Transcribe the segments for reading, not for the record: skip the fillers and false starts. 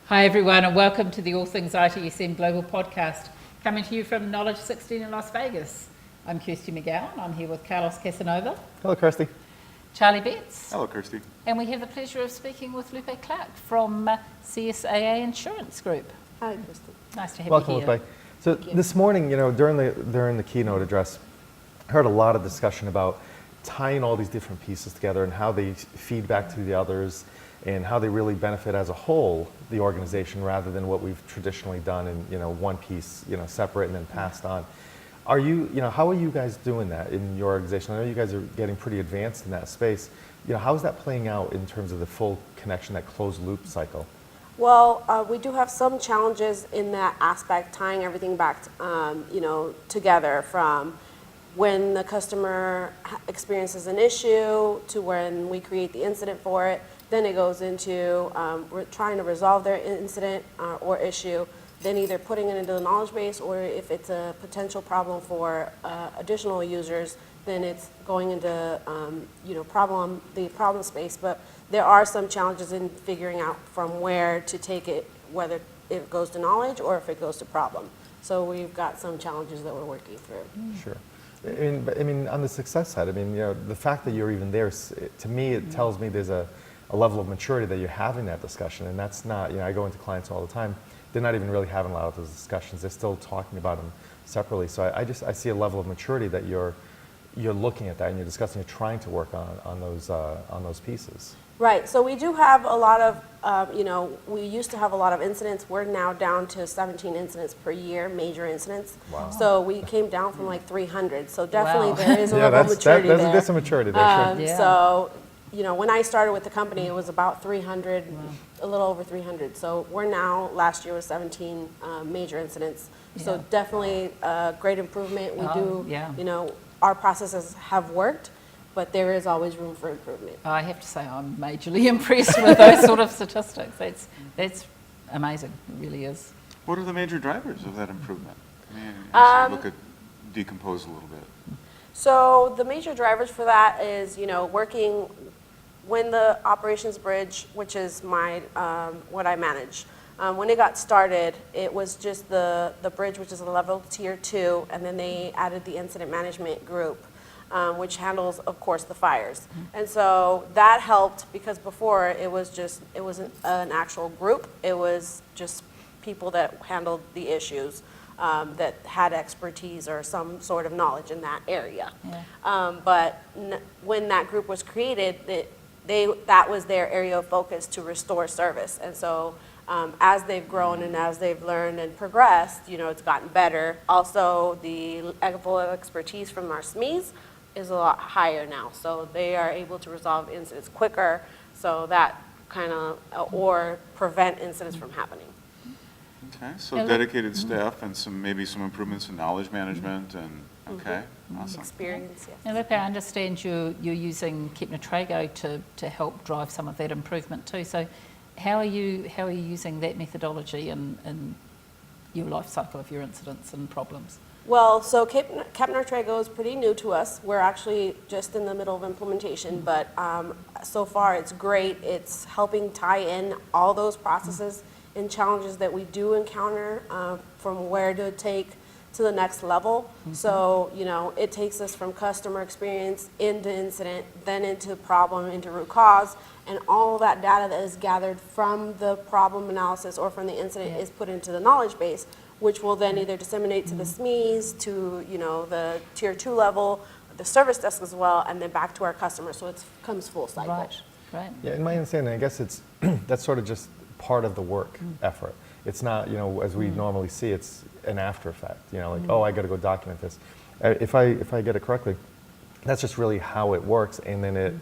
Hi everyone, and welcome to the All Things ITSM Global Podcast, coming to you from Knowledge 16 in Las Vegas. I'm Kirsty McGowan. I'm here with Carlos Casanova. Hello, Kirsty. Charlie Betts. Hello, Kirsty. And we have the pleasure of speaking with Lupe Clark from CSAA Insurance Group. Hi, Kirsty. Nice to have Welcome, you here. Lupe. So this morning, during the keynote address, I heard a lot of discussion about tying all these different pieces together and how they feed back to the others and how they really benefit as a whole the organization rather than what we've traditionally done in one piece, separate and then passed on. How are you guys doing that in your organization? I know you guys are getting pretty advanced in that space. How is that playing out in terms of the full connection, that closed loop cycle? Well, we do have some challenges in that aspect, tying everything back, together from when the customer experiences an issue to when we create the incident for it. Then it goes into we're trying to resolve their incident or issue, then either putting it into the knowledge base, or if it's a potential problem for additional users, then it's going into the problem space. But there are some challenges in figuring out from where to take it, whether it goes to knowledge or if it goes to problem. So we've got some challenges that we're working through. Sure. I mean, on the success side, the fact that you're even there, to me, it tells me there's a level of maturity that you're having that discussion, and that's not, I go into clients all the time, they're not even really having a lot of those discussions, they're still talking about them separately. So I see a level of maturity that you're looking at that and you're discussing, you're trying to work on those pieces. Right, so we do have a lot of, we used to have a lot of incidents. We're now down to 17 incidents per year, major incidents. Wow. So we came down from like 300. So definitely Wow. there is a level of maturity there. There's some maturity there, sure. Yeah. So, when I started with the company, it was about 300, a little over 300. So we're now, last year was 17 major incidents. Yeah. So definitely a great improvement. We yeah. Our processes have worked, but there is always room for improvement. I have to say I'm majorly impressed with those sort of statistics. That's amazing, it really is. What are the major drivers of that improvement? As you decompose a little bit. So the major drivers for that is, working when the operations bridge, which is my what I manage, when it got started, it was just the bridge, which is a level tier 2, and then they added the incident management group, which handles, of course, the fires. And so that helped because before it wasn't an actual group, it was just people that handled the issues that had expertise or some sort of knowledge in that area. Yeah. But when that group was created, that was their area of focus to restore service. And so as they've grown and as they've learned and progressed, it's gotten better. Also, the level of expertise from our SMEs is a lot higher now. So they are able to resolve incidents quicker, so that kind of, or prevent incidents from happening. Okay, so dedicated staff and maybe some improvements in knowledge management and, okay, awesome. Experience, yes. Now, Lupe, I understand you're using Kepner Trago to help drive some of that improvement too. So how are you using that methodology in your life cycle of your incidents and problems? Well, so Kepner Trago is pretty new to us. We're actually just in the middle of implementation, but so far it's great. It's helping tie in all those processes and challenges that we do encounter from where to take to the next level. So, it takes us from customer experience into incident, then into problem, into root cause, and all that data that is gathered from the problem analysis or from the incident is put into the knowledge base, which will then either disseminate to the SMEs, to the tier 2 level, the service desk as well, and then back to our customers. So it comes full cycle. Right. Yeah, in my understanding, I guess it's that's sort of just part of the work effort. It's not, as we normally see, it's an after effect. Oh, I got to go document this. If I get it correctly, that's just really how it works, and then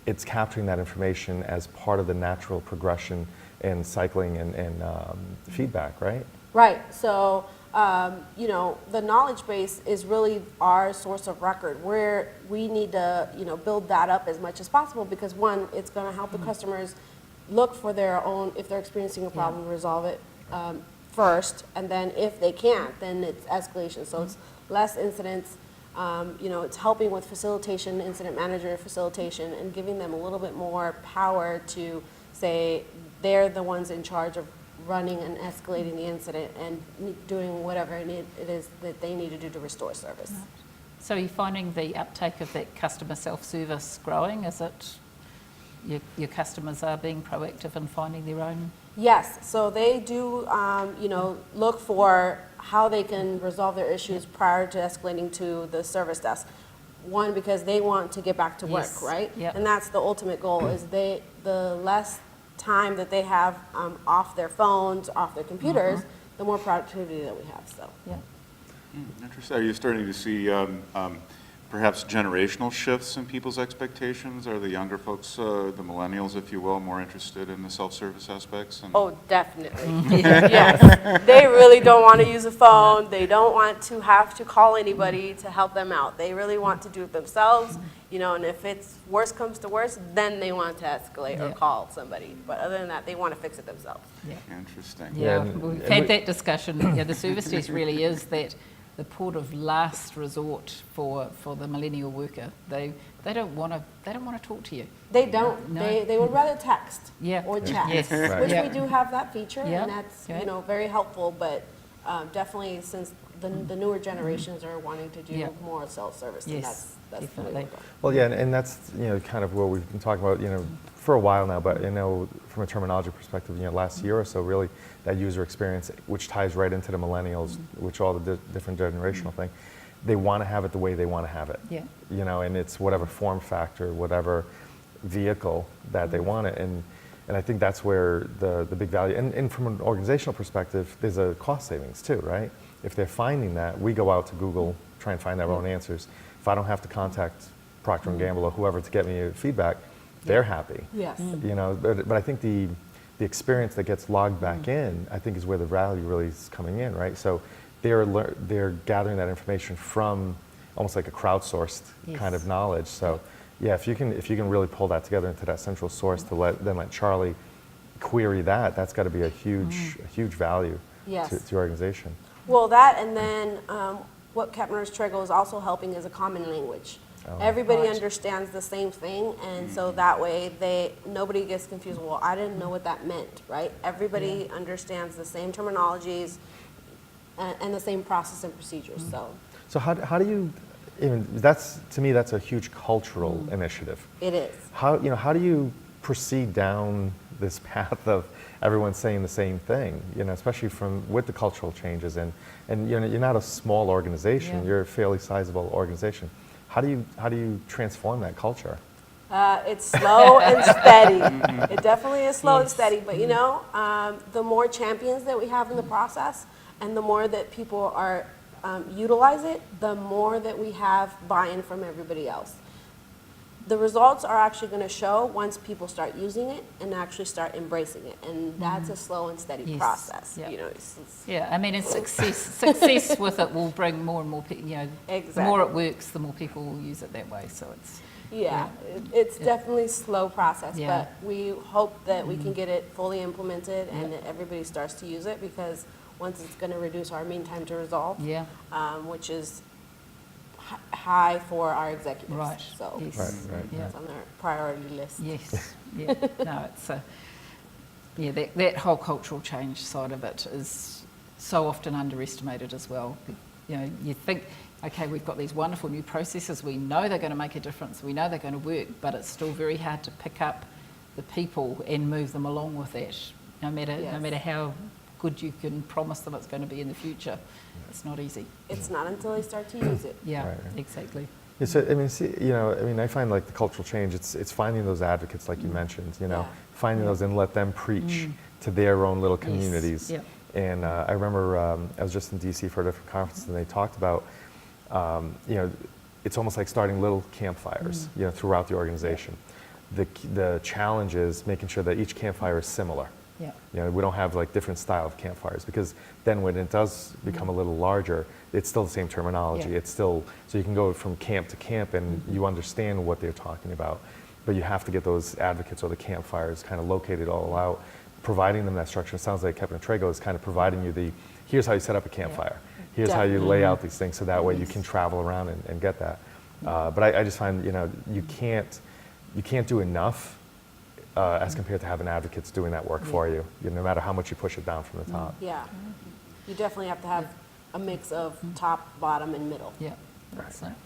it's capturing that information as part of the natural progression and cycling and feedback, right? Right. So, the knowledge base is really our source of record. Where we need to, build that up as much as possible because one, it's going to help the customers look for their own, if they're experiencing a problem, resolve it first, and then if they can't, then it's escalation. So it's less incidents. It's helping with facilitation, incident manager facilitation, and giving them a little bit more power to say they're the ones in charge of running and escalating the incident and doing whatever it is that they need to do to restore service. So are you finding the uptake of that customer self-service growing? Is it your customers are being proactive in finding their own? Yes, so they do, look for how they can resolve their issues prior to escalating to the service desk. One, because they want to get back to work, Yes, right? yep. And that's the ultimate goal, is the less time that they have off their phones, off their computers, the more productivity that we have, so. Yeah. Interesting. Are you starting to see perhaps generational shifts in people's expectations? Are the younger folks, the millennials, if you will, more interested in the self-service aspects? And Oh, definitely. Yes. They really don't want to use a phone. They don't want to have to call anybody to help them out. They really want to do it themselves, and if it's worst comes to worst, then they want to escalate or Yeah. call somebody. But other than that, they want to fix it themselves. Yeah. Interesting. Yeah, and- we've and had we- that discussion. Yeah, the service desk really is that the port of last resort for the millennial worker. They don't want to talk to you. They don't. No. They would rather text Yeah. or chat, Yes. Right. which Yeah. we do have that feature, Yeah. and that's Okay. very helpful. But definitely, since the newer generations are wanting to do Yeah. more self-service, and Yes, that's the way definitely. we're going. Well, yeah, and that's kind of what we've been talking about for a while now. But from a terminology perspective, last year or so, really that user experience, which ties right into the millennials, which all the different generational thing, they want to have it the way they want to have it. Yeah. And it's whatever form factor, whatever vehicle that they want it, and I think that's where the big value. And from an organizational perspective, there's a cost savings too, right? If they're finding that, we go out to Google, try and find our own answers. If I don't have to contact Procter & Gamble or whoever to get me feedback, they're happy. Yes. But I think the experience that gets logged back in, I think, is where the value really is coming in, right? So they're gathering that information from almost like a crowdsourced kind of Yes. knowledge. So yeah, if you can really pull that together into that central source to let Charlie query that's got to be a huge value Yes. to your organization. Well, that, and then what Captain Trago is also helping is a common language. Oh. Everybody Right. understands the same thing, and so that way nobody gets confused. Well, I didn't know what that meant, right? Everybody understands the same terminologies and the same process and procedures. So how do you, to me, that's a huge cultural initiative. It is. How do you proceed down this path of everyone saying the same thing, especially with the cultural changes, and you're not a small organization, Yeah. you're a fairly sizable organization. How do you transform that culture? It's slow and steady. It definitely is slow and Yes. steady, but the more champions that we have in the process and the more that people are utilize it, the more that we have buy-in from everybody else. The results are actually going to show once people start using it and actually start embracing it, and that's a slow and steady Yes. process. Yeah. It's Yeah, I mean, it's success with it will bring more and more people, the more Exactly. it works, the more people will use it that way, so it's, it's definitely a slow process, Yeah. but we hope that we can get it fully implemented and that everybody starts to use it, because once it's going to reduce our mean time to resolve, yeah, which is high for our executives. right, So yes, Right. yeah. it's on our priority list. Yes, yeah, no, it's that whole cultural change side of it is so often underestimated as well. You think, okay, we've got these wonderful new processes, we know they're going to make a difference, we know they're going to work, but it's still very hard to pick up the people and move them along with that, no matter how good you can promise them it's going to be in the future. It's not easy. It's not until they start to use it. Yeah, Right. exactly. Yeah, so, I find like the cultural change, it's finding those advocates like you mentioned, Yeah. finding those and let them preach to their own little communities. Yeah. And I remember I was just in DC for a different conference, and they talked about, it's almost like starting little campfires, throughout the organization. The challenge is making sure that each campfire is similar. Yeah. We don't have like different style of campfires, because then when it does become a little larger, it's still the same terminology. Yeah. It's still, so you can go from camp to camp and you understand what they're talking about, but you have to get those advocates or the campfires kind of located all out, providing them that structure. It sounds like Captain Trago is kind of providing you here's how you set up a campfire. Here's how you lay out these things, so that way you can travel around and get that. But I just find, you can't do enough as compared to having advocates doing that work for you, no matter how much you push it down from the top. Yeah. You definitely have to have a mix of top, bottom, and middle. Yeah. Excellent.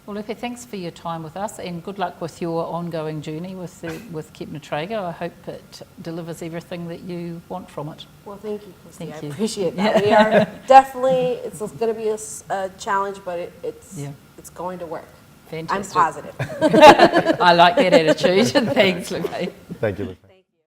Well, Lupe, thanks for your time with us, and good luck with your ongoing journey with Keep Traeger. I hope it delivers everything that you want from it. Well, thank you, Christy. Thank I you. appreciate that. We are definitely, it's going to be a challenge, but it's going to work. Fantastic. I'm positive. I like that attitude. Thanks, Lupe. Thank you, Lupe.